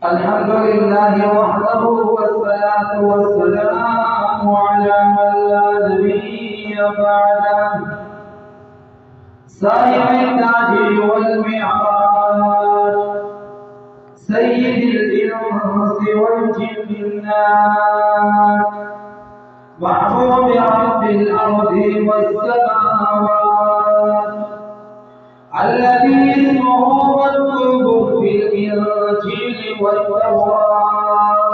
अल्हम्दुलिल्लाहि वहदहु वस्सलातु वस्सलामु अला मन ला नबिय्य बअदह साहिब ताज वल मिआद सय्यिदिल इंस वल जिन्नात महबूब रब्बिल अर्दि वस समावात الذي اسمه مكتوب في الإنجيل والتوراة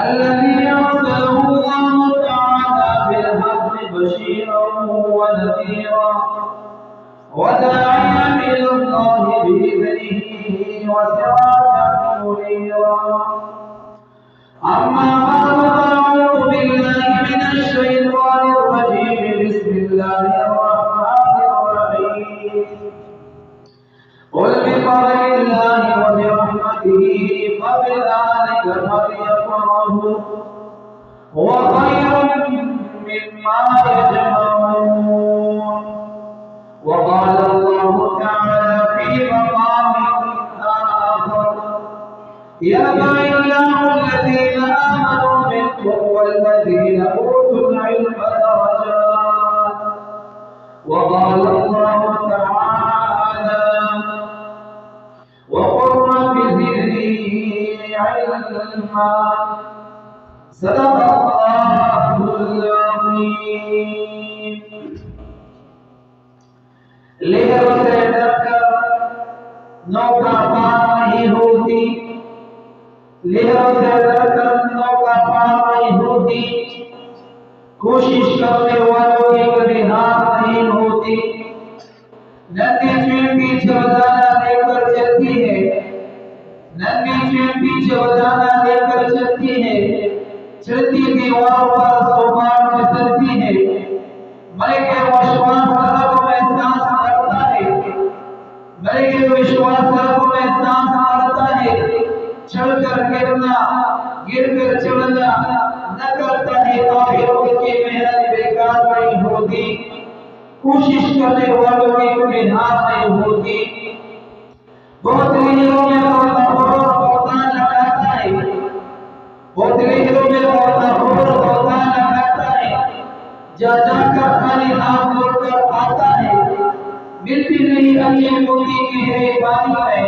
الذي أرسله الله تعالى بالحق بشيرا ونذيرا وداعيا إلى الله بإذنه وسراجا منيرا أما بعد فأعوذ بالله من الشيطان الرجيم بسم الله الرحمن الرحيم قل بفضل الله وبرحمته فبذلك فليفرحوا هو خير مما يجمعون وقال الله تعالى في مقام آخر يرفع الله الذين آمنوا منكم والذين أوتوا العلم درجات وقال الله تعالى وقل رب زدني علما صدق الله العظيم लेकर उसे डरकर नौका पार नहीं होती लेकर से डरकर नौका पार नहीं होती कोशिश करने वालों की कभी हार नहीं होती नन्ही चुनकी चवदाना लेकर चलती है नन्ही चुनकी चवदाना लेकर चलती है चलती दीवारों पर सोपान फिसलती है मलिक विश्वास रब में सांस भरता है मलिक विश्वास रब में सांस भरता है चढ़कर गिरना गिरकर चढ़ना न करता है काफिरों की मेहनत बेकार नहीं होती कोशिश करने वालों की कोई हार नहीं होती बहुत लीलों में होता लगाता है बहुत लीलों में होता लगाता है जा जाकर खाली हाथ जोड़कर आता है मिलती नहीं अच्छी मोती गहरे पानी में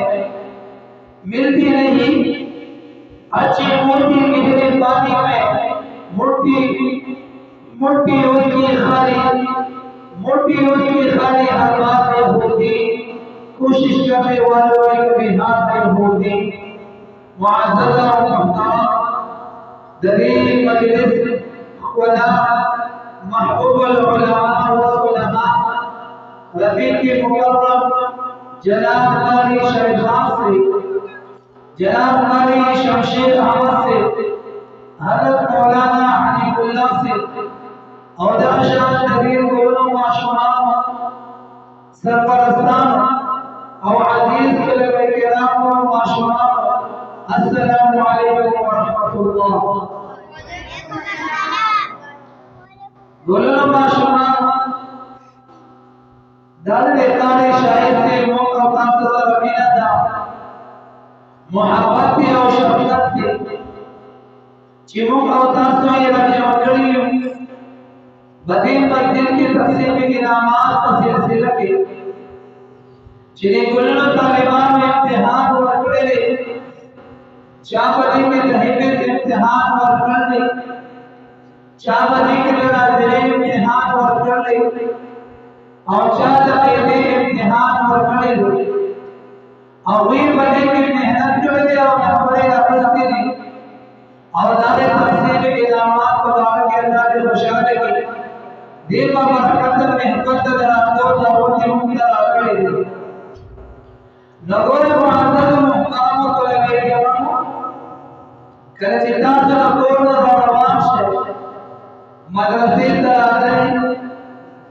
मिलती नहीं अच्छी मोती गहरे पानी में मोटी मोटी उसकी खाली हर बात में होती कोशिश करने वालों की कभी हार नहीं होती मुअज़्ज़ज़ और मुहतरम दलील मजलिस खुदा महबूबुल उलमा व उलमा रफीक के मुकर्रम जनाब कारी शहजाद से जनाब कारी शमशेर अहमद से हज़रत मौलाना हनीफुल्लाह से और दरशान नबीर गुलम माशूमान सरपरस्तान और अजीज तलबे किराम व माशूमान अस्सलामु अलैकुम व रहमतुल्लाह गुलम माशूमान दर्द कारी शायद से मौका कांसर अमीना दा मोहब्बत और शफकत से चिमों का उतासों ये रखे मकड़ी बदीन पर दिन की तफसील की नामात का सिलसिला के जिन्हें गुलनो तालिबान में इम्तिहान और अकड़े चाबदी के तहबे से इम्तिहान और करने चाबदी के नाज़िरे इम्तिहान और करने और चाबदी के इम्तिहान और करने और वीर बने की मेहनत जो है और पड़ेगा रस्ते नहीं और दादे तफसील के नामात को दार के अंदर मुशाहदे की देवा बरकत में हकत दरातो दावत मुंदर आकड़े दे नगोरे मुअज़्ज़ज़ मुहतरम तो लगे जवान करे चिता से नगोर रवाश मदरसे दरादे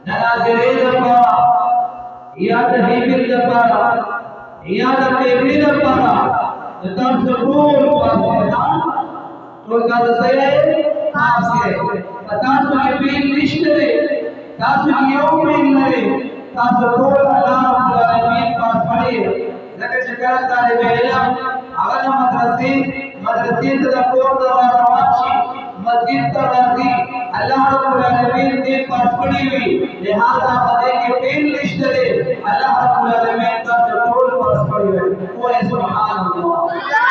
ननाज़िरे दबा या तहबील दबा या तहबील दबा तब सुकून पासना तो का सही आपसे तासु के बीन निश्चय तासु योग में लगे तासु रोल अल्लाह रब्बुल आलमीन पास पड़े लगे शकार तालिब इल्म मदरसे तदकोर दवारवाशी मस्जिद तराजी अल्लाह रब्बुल आलमीन ने पास पड़ी हुई लिहाजा बदे के पेन लिस्ट दे अल्लाह रब्बुल आलमीन का टोल पास पड़ी हुई कोई सुभान अल्लाह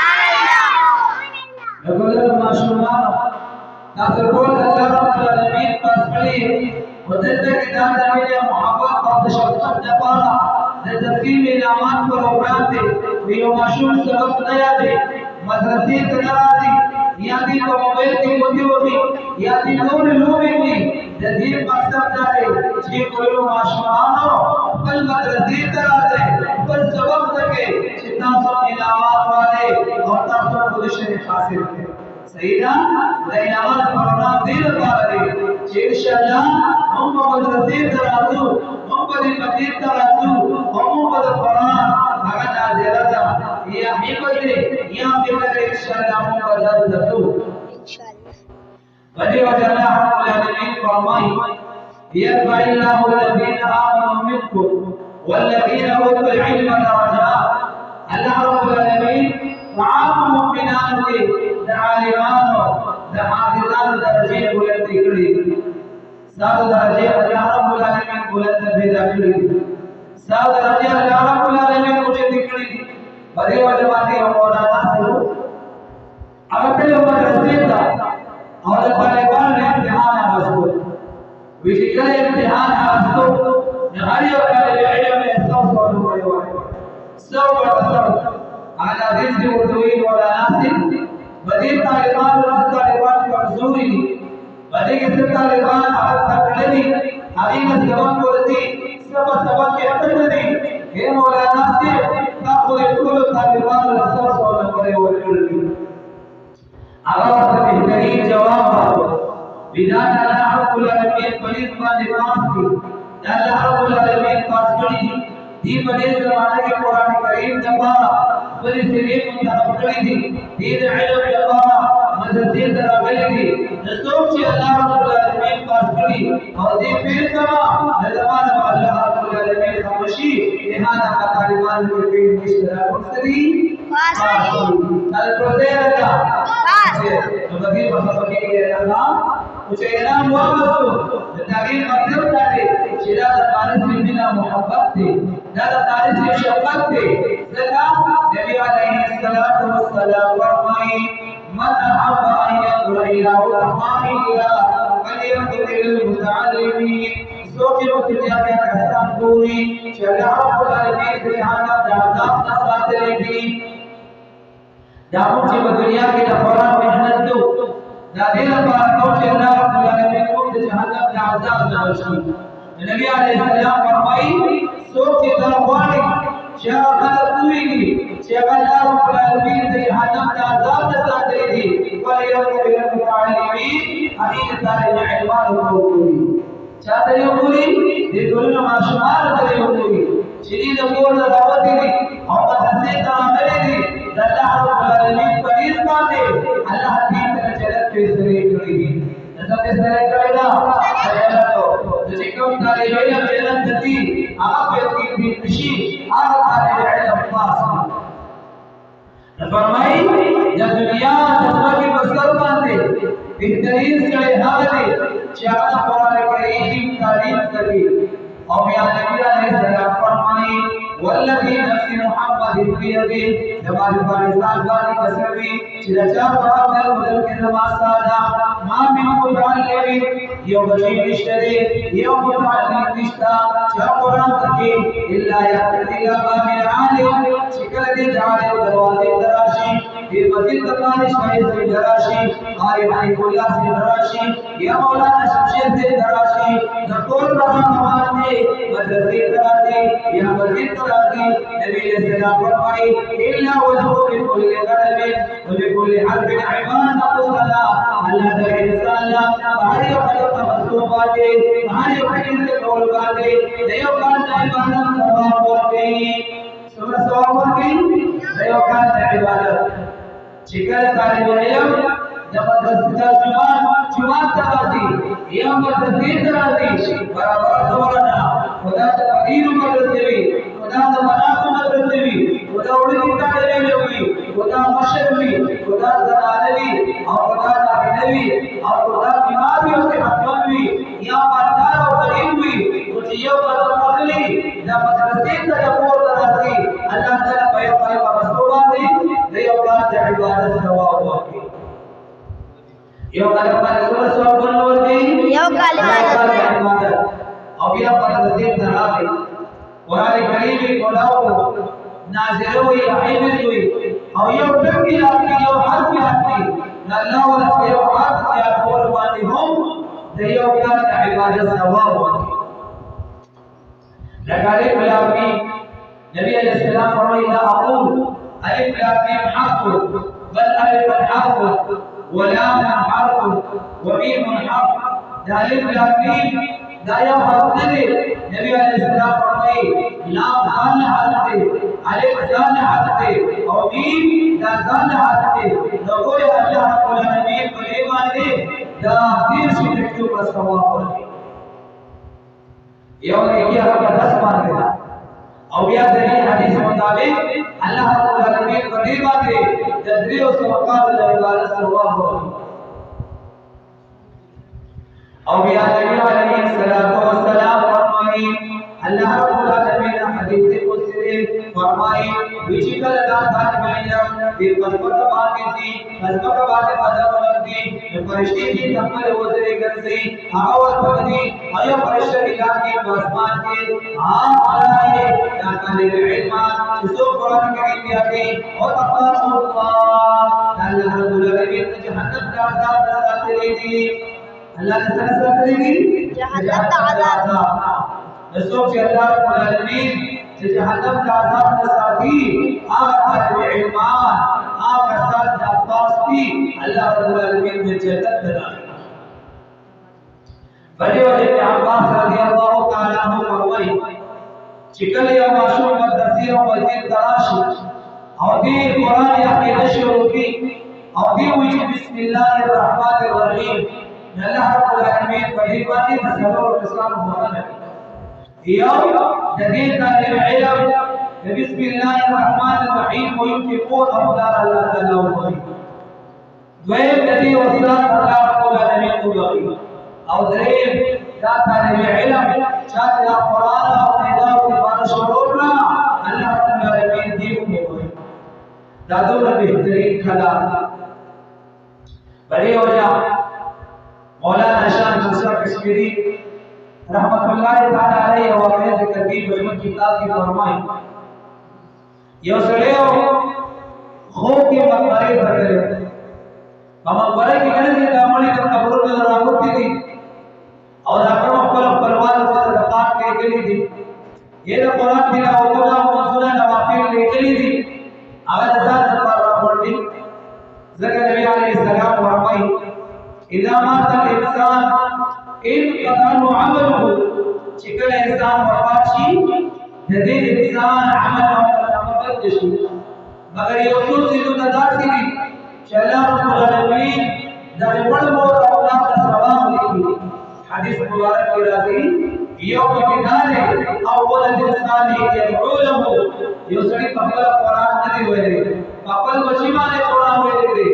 लगल माशूमा तासकोल अल्लाह रब्बुल आलमीन पास पड़ी बदल के दान में मोहब्बत और शफकत जपाना तस्कीम इनामात पर उबराते ये माशूम सबक नया दे मदरसे तराजी यादी को मोबाइल की होती यादी नूर लूबी जदीद मकसद जाए छे कोलो माशमानो कल मदरसे तराजे कल सबक सके जितना सब इनामात वाले और तासो पोजीशन हासिल है सही ना इनामात प्रोग्राम दिन पारे इंशाअल्लाह हम मदरसे तराजू हम बड़ी मस्जिद तराजू हम बड़ा कुरान भगत आजरा ये ही बदले यहां पे मेरे इंशाअल्लाह हम बदल दो इंशाअल्लाह वजह वजह रब्बुल आलमीन फरमाई यरफाइल्लाहु الذين آمنوا منكم والذين اوتوا العلم درجات अल्लाह रब्बुल आलमीन तमाम मुमिनान के आलिमानो हाफिजान दर्जे बुलंद करी सात दर्जे अल्लाह रब्बुल आलमीन बुलंद भेजा करी सात दर्जे अल्लाह रब्बुल आलमीन मुझे दिकड़ी बड़े वजबाती मौलाना से अब पे मदरसे था और तालिबान ने इम्तिहान आवाज़ विजिकल इम्तिहान आवाज़ हर एक तालिब इल्म में सब हुए सब आला दिन से उर्दूई मौलाना से बड़े तालिबान कमजोरी बड़े के तालिबान हाथ पकड़नी हरी में जवान बोलती सब सबक के तकनी हे मौलाना से का कोई कुल तालिबान सब करे वो लड़की आवाज बेहतरीन जवाब हो विधान अल्लाह रब्बुल आलमीन पुलिस वाले पास थी अल्लाह रब्बुल आलमीन पास पड़ी दी बड़े जमाने के कुरान करीम जबा बड़ी शरीफ मुताबिक पड़ी थी दीन इल्म जबा मदरसे दरागली थी रसूल से अल्लाह रब्बुल आलमीन पास पड़ी और ये फिर कमा जमान अल्लाह रब्बुल आलमीन खामोशी लिहाजा का तालिबान के पेट में इश्तराक मुस्तरी पास कल प्रोजेक्ट लगा तो बगी बसबगी के अल्लाह कुछ इनाम हुआ बसो तारीफ मतलब जाते शिरा तारीफ से बिना मोहब्बत थे दादा तारीफ से शफकत थे सका नबी अलैहिस्सलातु वस्सलाम फरमाई मन अहब्बा अन यक़रा इला वक़ाइला फलियक़दिल मुतअल्लिमीन सोचे दुनिया के कसम पूरी अल्लाह रब्बुल आलमीन जहाना जादाब का साथ लेगी दाऊद जी दुनिया की नफरत मेहनत दो दादिल पाक को अल्लाह रब्बुल आलमीन को जहन्नम के अज़ाब न बख्शी नबी अलैहिस्सलाम फरमाई सोचे दरवानी शाखत तुईगी शेख अल्लाह रब्बुल आलमीन के जहन्नम के अज़ाब न साथ लेगी वलियक़दिल मुतअल्लिमीन अदीन तालिब इल्मान को पूरी चाहते हो पूरी ये दोनों माशमार करे हो पूरी शरीर को दावत दी और मदरसे का अमल दी अल्लाह रब्बुल आलमीन परीज माने अल्लाह दीन का चलत पे सरे करेगी ऐसा सरे करेगा चला तो जिकम तालिब इल्म मेहनत दी आप की भी खुशी आप तालिब इल्म पास फरमाई जब दुनिया जज्बा की मस्कर बांधे बेहतरीन से हाले चाहता कुरान करीम तारीफ करी और या नबी अलैहिस्सलाम फरमाई वल्लज़ी नफ्सी मुहम्मद बियदी जमाल पाकिस्तान वाली कसमी चिरचा बदल बदल के नमाज सादा मां में मुतअल्लिम यो बशी निश्तरे यो मुतअल्लिम निश्ता जा कुरान की इल्ला यaqtila बामिन आलिम शिकल दे जाले दरवाजे दराशी ये मस्जिद तकानी शाही से दराशी आए भाई कोला से दराशी या मौलाना शमशेर से दराशी नकोर रहा हमारे मदरसे दराशी या मस्जिद दराशी नबी सल्लल्लाहु फरमाई इल्ला वजहु बिकुल कलबि व बिकुल हरफिन इबादत सला अल्लाह दे इंसान हर एक का मसलूब बाते हर एक से कौल बाते देव का इबादत सवाब होती सुबह सवाब होती देव का इबादत शिकर तालिब इल्म जबरदस्त जुमात तराजी यम मदरसे तराजी बराबर दौराना खुदा तकदीर मदरसे भी خدا د بناتو مدرسې وي خدا وړي تعلیم وي خدا مشر وي خدا زنانوي او خدا نارینوي او خدا بیمار وي او صحتمند وي یا مالدار او غریب وي خو چې یو قدم وغلي دا مدرسې ته د کور ته راځي الله تعالی په یو قلم مسلو باندې د یو کال د عبادت ثواب ورکړي یو قلم باندې ثواب ورکړي یو کال عبادت او بیا مدرسې ته راغی قرآن کریم کولاو نازل ہوئی حفظ ہوئی او یو ټکی راځي یو حرف راځي الله ورته یو حرف یا کول باندې هم د یو کال د عبادت ثواب ورکړي لکه الف نبی علیہ السلام فرمایي لا اقول الف لام میم حرف بل الف حرف ولام حرف ومیم حرف دا الف لام میم دا یو حرف دی نبی علیہ السلام فرمایي لام ځان حرف دی الف ځان حرف دی او میم دا ځان حرف دی نو ګوره الله رب العالمین په دې باندې دا دیر شي د څو ثواب ورکړي یو کې هغه 10 باندې او بیا د دې حدیث مطابق الله رب العالمین په دې باندې د دریو سبقات د عبادت ثواب ورکړي او بیا نبی علیہ الصلوۃ والسلام فرمایي الله رب العالمین حدیث قدسی فرمایي وچی کله دا ځان باندې د پسپت باندې دي پسپت باندې قدم لګي فرشتي دي خپل وزري ګرځي هغه ورته دي ايو فرشتي اعلان په اسمان کې عام علای دا طالب علم چې څو قرآن کریم دی او تقوا الله رب العالمین جهنم کا عذاب ساتلي دي الله تعالی ساتلي دي جهنم کا عذاب نسوک چې الله رب العالمین چې جهنم کا عذاب نه ساتي هغه طالب علمان هغه سات د پاستی الله رب العالمین د جنت ته داخل بڑے ابن عباس رضی الله تعالی عنہ فرمایي چې کله یو ماشوم مدرسې او مسجد تراشي او دې قرآن عقیده شروع کی او دې وایي بسم الله الرحمن الرحیم الله رب العالمین په دې باندې د څلورو قسم مهمه یو د دې طالب علم بسم الله الرحمن الرحیم وينفقون اموال الله تعالی وایي دویم د دې استاد الله رب العالمین وایي او دریم دا طالب علم چې د قرآن او تلاوت باندې شروع کړه الله رب العالمین دې وایي دا دوه بهترین کلام بڑے وجہ مولانا شاہ نصر کشمیری رحمت اللہ تعالی علیہ واقعہ ذکر کی بجمع کتاب کی فرمائی یو سڑیو خوب کے مقبرے بھرے مقبرے کی گنزی دامنی در قبروں میں راوتی تھی اور اکرم اکبر پروار سے صدقات کے گلی تھی یہ دا قرآن دینا اوکنا منصورہ نوافیر لے گلی تھی اگر ازاد پر راوتی ذکر نبی علیہ السلام فرمائی اذا مات الانسان انقطع عمله چکل انسان وفات شي د دې انسان عمل او عمل شي مگر یو څو څه داسې دي چې الله رب العالمین د ټول مور او اولاد ثواب لیکي حدیث مبارک کې راځي یو کتابه اول الانسان يدعو له یو سړي په قرآن نه دی ویلي خپل بچی باندې قرآن ویلي دي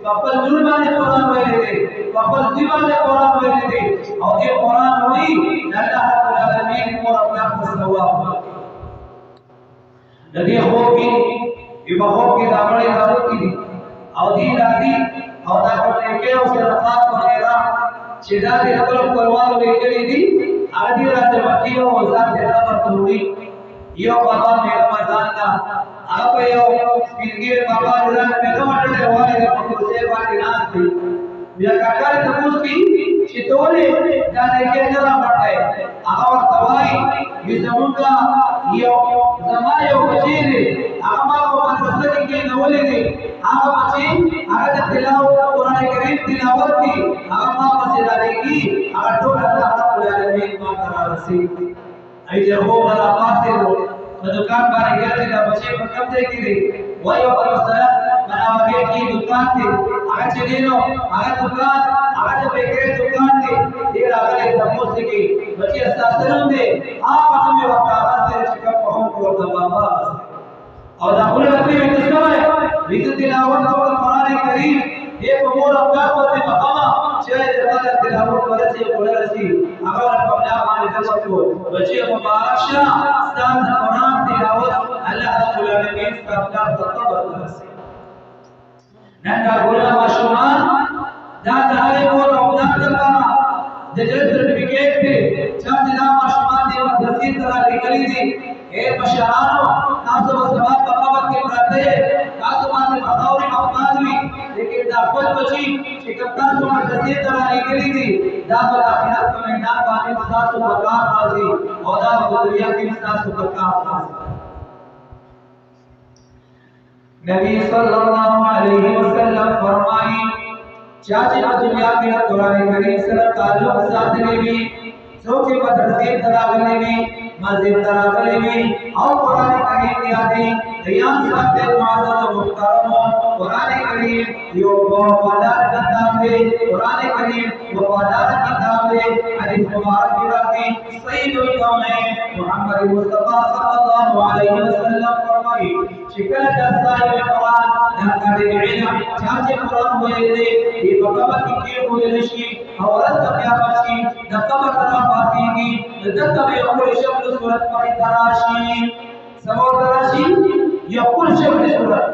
خپل لور باندې قرآن ویلي دي خپل ځی باندې قرآن ویلي دي او دې قرآن وایي الله رب العالمین مور اولاد ثواب د دې خوب کې په خوب کې دا غړي راوتی دي او دې راځي او دا کومه کې او صدقات وغیرہ چې دا دې خپل پرواز وکړي دي هغه دې راځي باقي او ځان دې راځي وروړي یو بابا میرا ځان دا هغه یو سپینګیر بابا ځان په کومه وایي د پروسه باندې ناس دي بیا کاکا ته پوښتنه چې ټولې دا دې کې نه راځي هغه ورته وایي زمونږه یو زما یو بچی دی هغه ما په مدرسه کې نولې دی هغه بچی هغه د تلاوت قرآن کریم تلاوت دی هغه ما په سیدارېږي هغه ټول الله رب العالمین ما ته رسید ایته هو ولا پاسه په دکان باندې ګرځي دا بچی په کوم ځای کې دی وایو په سره مناوګه کې دکان دی هغه چې دی نو هغه دکان هغه د بیکری دکان دی دې راغلي تاسو کې بچی اساسرون دی هغه په مې وکړه چې کوم مو کو د بابا او دا خپل ربي متسوي ویته تلاوت او قرآن کریم ایک امور افکار پسې مقامه چې د تلاوت ورسي ولرسي هغه په بنا باندې تاسو بچي مبارک شه ستاسو قرآن تلاوت الله رب العالمین ستاسو ته صبر ورسي نن دا ګوره ماشومان دا د هغې مور او پلار لپاره د جنت سرټیفیکیټ دی چې دا ماشومان دې مدرسې ته رالیږلي دي اے مشرانو تاسو به سبا په قبر کې پراته یې تاسو باندې به خاورې مقبال وي لیکن دا خپل بچي چې کوم تاسو مدرسې ته رالیږلي دي دا به د آخرت په میدان باندې ستاسو په کار راځي او دا په دنیا کې ستاسو په کار راځي نبی صلی الله علیه وسلم فرمایي چاچے دنیا کے قرآن کریم سے تعلق ساتھنے بھی څوک مدرسې ته راغلي وي مسجد ته راغلي وي او قرآن کریم یادې ریاض ساتھ معزز محترم قرآن کریم یو وفادار کتاب دی قرآن کریم وفادار کتاب دی حدیث مبارک کی راځي سید الکونین محمد مصطفی صلی الله علیه وسلم فرمایي چې کله د صاحب قرآن د طالب علم چاچے قرآن ویلې دی په قبر کې ویل شي او ورځ قیامت شي د قبر طرف پاسيږي دته یو کل شکل صورت په تراشي سمو تراشي یو کل شکل صورت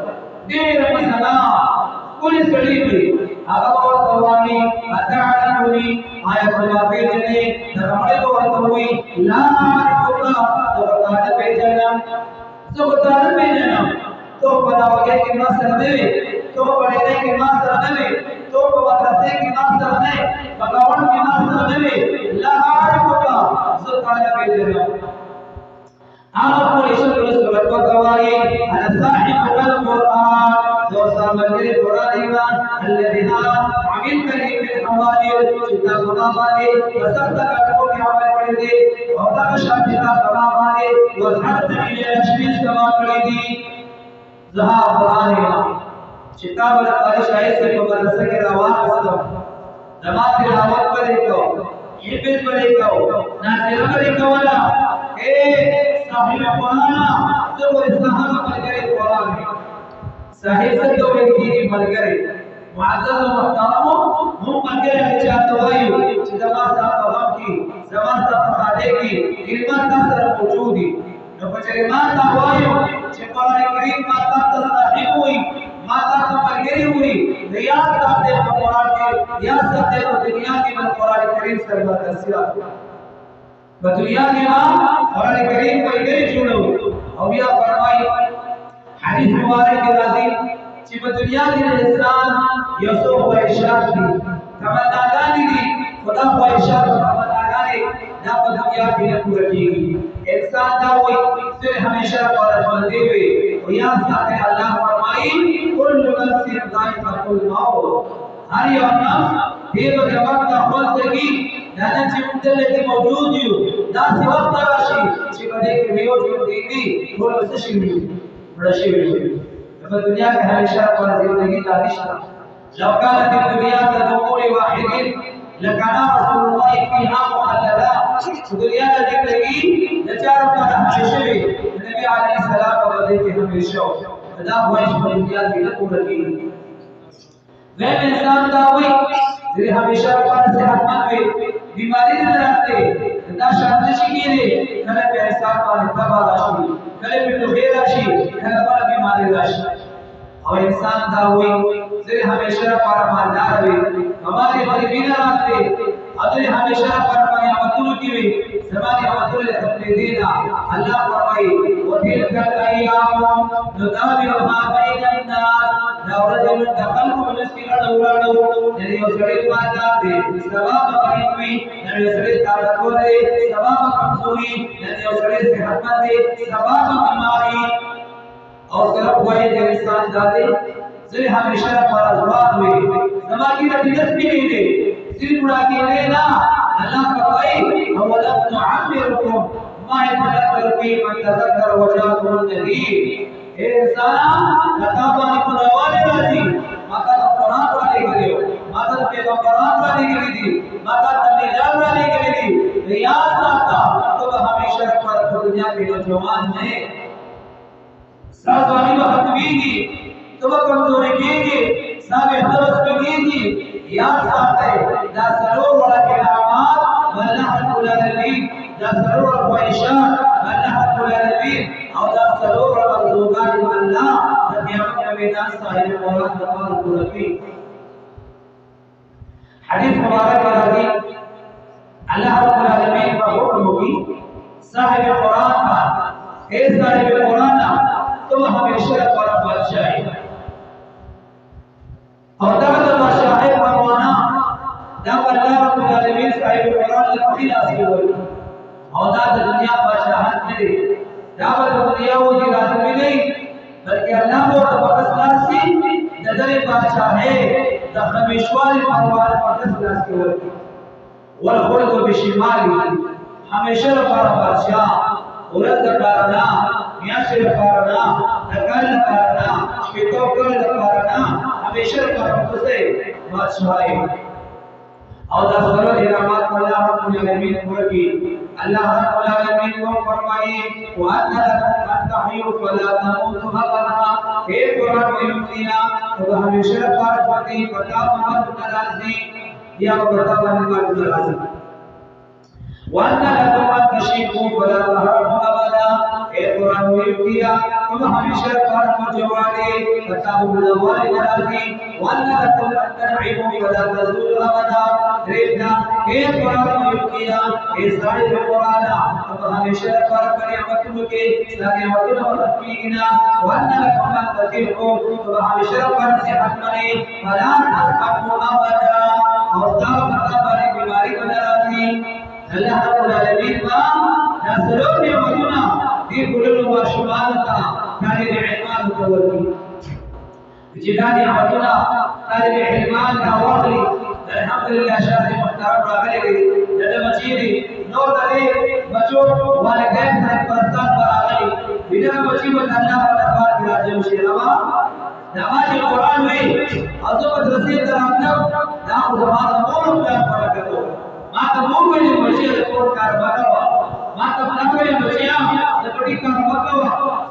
ډېر مثلا کل سړي وي هغه ورته وایي اتعلمني آیا په پیژنې دا موږ ورته وایي لا اعرفك سبحانه پیژنم سبحانه پیژنم تو په داوګه کې ما سره دی تو په دې کې ما سره دی تو په مدرسې کې ما سره دی په گاون کې ما سره دی لا اعرفك سبحانه پیژنم هغه په شکل صورت په توایي انا صاحب القرآن ذو صامل القرآن الذي عملت لي بالحوادث كتاب غاباني وسبت كتبك عمل کړی او دا شاته غاباني وزحت الى اشبيس كما کړی زها قرآن کتاب القاری شاهد سے کو مدرسہ کے راواستو جماعت تلاوت پر کو حفظ پر کو ناظر پر کو ولا اے صاحب قرآن جو صحابہ پر گئے قرآن صاحب سے تو ایک دینی پر گئے معزز و محترم هم پر گئے چاہتے وایو چې زما صاحب غم کی زما صاحب خاله کی کلمات سره موجودی نو په کلمات وایو چې قرآن کریم ما تاسو صاحب وي ما تاسو پرګری وي ریاض ساتي په قرآن کې ریاض ساتي په دنیا کې په قرآن کریم سره متصل په دنیا کې ما قرآن کریم پرګری جوړو او بیا فرمایي حدیث مبارک کې راځي چې په دنیا کې انسان یو څو خواهشات دي تمناګانې دي خدا خواهشات تمناګانې دا په دنیا کې نه پوره کیږي انسان دا وایي چې همیشه پرځوندې وي او یا ساتي الله فرمایي كل نفس ذائقة الموت هر یو نفس دې په جواب ته خپلږي دا چې موږ دلته موجود یو دا څه وخت راشي چې په دې کې یو ژوند دی ټول څه شي ورشي په دنیا کې همیشه پرځوندګي نشته لو كانت الدنيا كدخول واحد لكان رسول الله فيها مخلدا دنیا د ذکرګي د چارو پر همیشه وي نبی عليه السلام په دې کې همیشه دا وایي په دنیا کې نه پوره کیږي زم انسان دا وایي چې همیشه پر صحتمند وي بیماری نه راځي دا شانت شي کېږي کله په حساب باندې تبا راشي کله په ټوګه راشي کله په بیماری راشي اور انسان دا وایي چې همیشه پر مالدار وي ہمارے غریبی نہ رکھتے ادھر ہمیشہ پر نعمتوں کی بھی زمانے نعمتوں اپنے دینا اللہ فرمائی وتلك الايام نداولها بين الناس دا ورځې د خلکو په نس کې اړوړو یعنی یو سړی پاتې دی ثواب کوي نه یو سړی تاسو کوي ثواب کمزوري نه یو سړی صحتمند دی ثواب بیماری او صرف وایي د انسان ذاتي زه همیشه پر ازواد وي زما کی نتیجه سپینې دي سری بڑا کې نه الله فرمایي اولم نعمركم ما يتذكر فيه من تذكر وجاءكم النذير انسان کتاب باندې قرآن راځي ماته قرآن باندې غليو ماته پیغمبران باندې غلي ماته تبلیغات باندې غلي ریاض آتا تو همیشه پر دنیا کې نوجوان نه सब दरस की याद साथे दा सरूर वाला कलामात अल्लाह रब्बुल आलमीन दा सरूर व अल्लाह रब्बुल आलमीन और दा सरूर व मर्ज़ूकात अल्लाह दा क़यामत के मैदान साहिब मौला तबारक व रफ़ी हदीस मुबारक राजी अल्लाह रब्बुल आलमीन का हुक्म की साहिब कुरान का ए साहिब कुरान तुम हमेशा पर बादशाह है और तब बादशाह है परवाना जब अल्लाह रब्बुल आलमीन साहिब कुरान ने पहला से बोली और ना दुनिया बादशाहत मिले जब दुनिया वो जी राज मिले बल्कि अल्लाह को तबरकत से नजर बादशाह है तखमीशवाल परवान पर के बोली वल खुल्द बिशिमाली हमेशा पर बादशाह उरद करना याशिर करना नकल करना शितोकल करना हमेशा पर से बादशाह है और दसरो इनामत अल्लाह रब्बुल आलमीन की अल्लाह रब्बुल आलमीन को फरमाई व अन्ना लकुम अन तहयु फला तमूतु अबदा हे कुरान में दुनिया तो हमेशा पर पति पता मत नाराजी या पता मत नाराजी वान्ना लकुम अन तशीबु फला तहरमु अबदा हे कुरान में दुनिया तुम हमेशा पर मजवाले पता बुलवाले नाराजी वान्ना लकुम अन तनइमु फला तज़ूल अबदा रेदा हे कुरान में दुनिया हे सारे कुरान तुम हमेशा पर नियमतों के सारे वतन रफीना वान्ना लकुम अन तज़ीहु तुम हमेशा पर सेहत बने फला तस्कमु अबदा और तब बड़ी बीमारी बना रही अल्लाह रब्बुल आलमीन का नसलों में मदुना ये कुल्लु व शुमालता तालिब इल्मान तवक्की जिदानी मदुना तालिब इल्मान का वाली अल्हम्दुलिल्लाह शाह मुहतरम रागले जद मजीदी नूर दले बच्चों वालिदैन से परस्तान पर आगली बिना बच्ची में अल्लाह का दरबार की राजम शेरवा नमाज कुरान में अज़मत रसीद तरफ नाम जमात मोल प्यार पड़ा करो माता मोल में बच्चे रिपोर्ट कर बताओ माता नकले बच्चियां जबड़ी का बताओ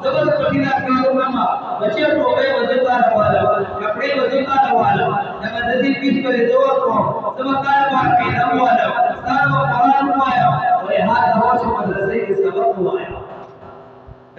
जबर कठिना कारोनामा बच्चे को बे वजनदार वाला कपड़े वजनदार वाला नगा नदी पीस पर जोर को समकार बात के नाम वाला सारा कुरान आया और हाथ दवा से मदरसे के सबक हुआ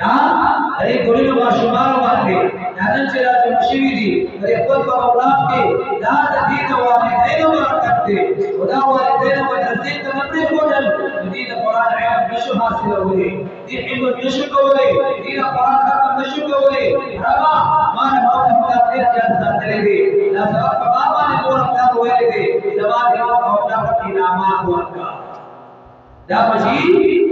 अरे गोली में माशुमार वाले नादन चला जो मुशीदी अरे खुद का औलाद के दाद दीन वाले देनो बात करते खुदा वाले देनो मदरसे तमन्ने को जल दीन कुरान इल्म नशो हासिल हुए दीन इल्म नशो को हुए दीन कुरान खत्म नशो को हुए रबा मान मौत अपना तेज जान साथ ले ना सब बाबा ने पूरा अपना हुए दे जवाब को अपना की नामात हुआ दा बजी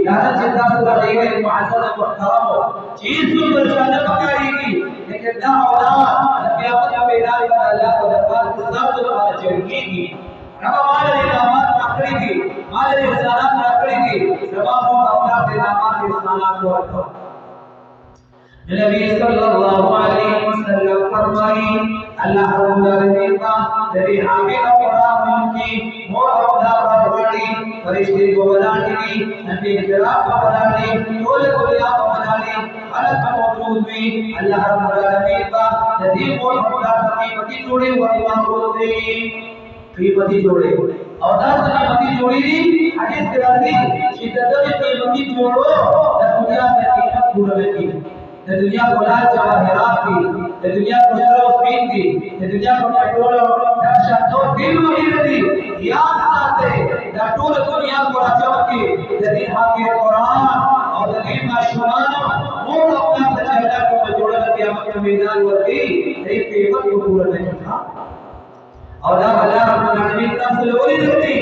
दादा चिंता सुरा देगे मुअज़्ज़ज़ मुहतरम चीज को बचाना पकड़ेगी लेकिन ना औलाद क़यामत के मैदान पर अल्लाह को दरबार में सब जो वाला चढ़ेगी रब माल ने नामात पकड़ेगी माल ने सलात पकड़ेगी जवाब को अपना से नामात के सलात को रखो नबी सल्लल्लाहु अलैहि वसल्लम फरमाई अल्लाह रब्बुल आलमीन का नबी हामिद कुरान की मौला बड़ी फरिश्ते को बनाने नबी किराम को बनाने टोले को को बनाने अलग मौजूद भी अल्लाह रब्बुल आलमीन का नबी मौला की जोड़े अल्लाह बोलते कीमती जोड़े और 10 कीमती जोड़ी दी हदीस के राजी शिद्दत में कीमती जोड़ो दुनिया में कीमत पूरा की दुनिया को लाल जवाहरात की दुनिया को सरोस्पीन की दुनिया को पेट्रोल और नक्शा तो दिन में दी याद आते द टूल दुनिया को रचना की यदि हाकिर कुरान और दलील माशुमान वो अपना तजल्ला को जोड़ के क़यामत के मैदान वर्ती एक कीमत को पूरा नहीं था और अल्लाह रब्बुल आलमीन का सलोरी देती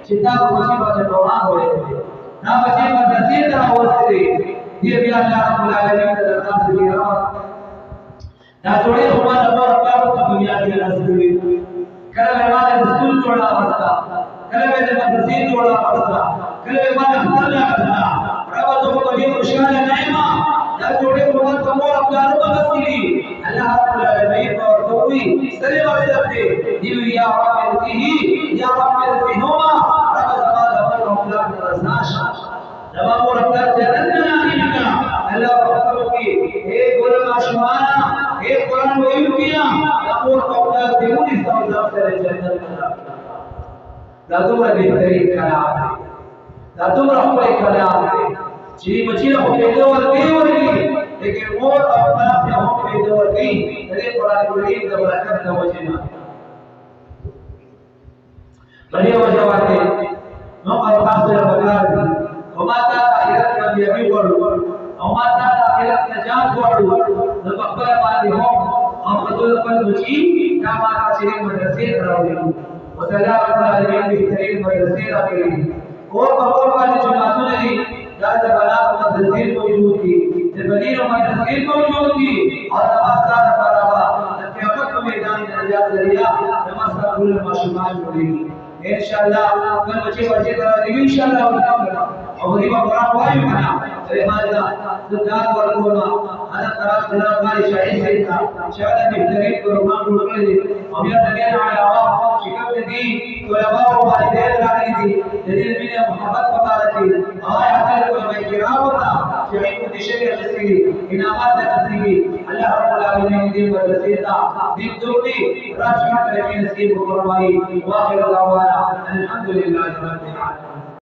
चिंता को मुसीबत से डरा हुए थे ना बचे मदरसे तरह होते ये भी अल्लाह रब्बुल आलमीन का दरबार से लिया ना जोड़े हमारा नंबर पर दुनिया की नजदीक कल हमारे स्कूल जोड़ा रास्ता कल मेरे मदरसे जोड़ा रास्ता कल हमारे हल्ला करना रब जो कभी खुशहाल नेमा ना जोड़े हमारा तमोर अपना रूप बसली अल्लाह रब्बुल आलमीन और कोई सरे वाले रखते दिल या रब ही या रब हिमा रब जमाल अपना अपना रज़नाश जवाब और अपना जन्नत नहीं लगा अल्लाह रब्बुल की हे गुलाम आशमाना हे कुरान वही किया और अपना दादुमरा बेहतरीन कलाम है दादुमरा कोई कलाम है जी मचीना हो पेदो और देवरी लेकिन मोर अपना से हो पेदो और की तेरे कुरान करीम का बरकत का वजह बड़ी वजह बात है नो अल्लाह से बकार हमारा आखिरत का यही बोल हमारा आखिरत नजात बोल न मकबरा वाले हो हम बदल पर मुझी क्या मारा सिरे मदरसे कराओगे वसल्लल्लाहु अलैहि वसल्लम बेहतरीन मदरसे रखेंगे और बकौल वाले जमातों ने दादा बना मदरसे मौजूद थी जबलीन मदरसे मौजूद थी और नमाज का बराबर क़यामत के मैदान में नजात जरिया नमाज का फूल माशूमात होगी इंशाअल्लाह कल बच्चे बच्चे करा देंगे इंशाअल्लाह और ये बड़ा वाई बना अरे हाजा सुजात और कोमा अदा करा दिला वाली शाहिद है था शायद बेहतरीन प्रोग्राम रोक ले हम यह लगे आया शिकत दी तलबा और वालिदैन लाने दी जदीद में मोहब्बत बता रही आया हर कोई मैं किराम होता शहीद को दिशे के नसीबी इनामत नसीबी अल्लाह रब्बुल आलमीन दी वसीता दिन दुनी राशि के नसीब फरमाई वाखिर दावाना अल्हम्दुलिल्लाह रब्बिल आलमीन।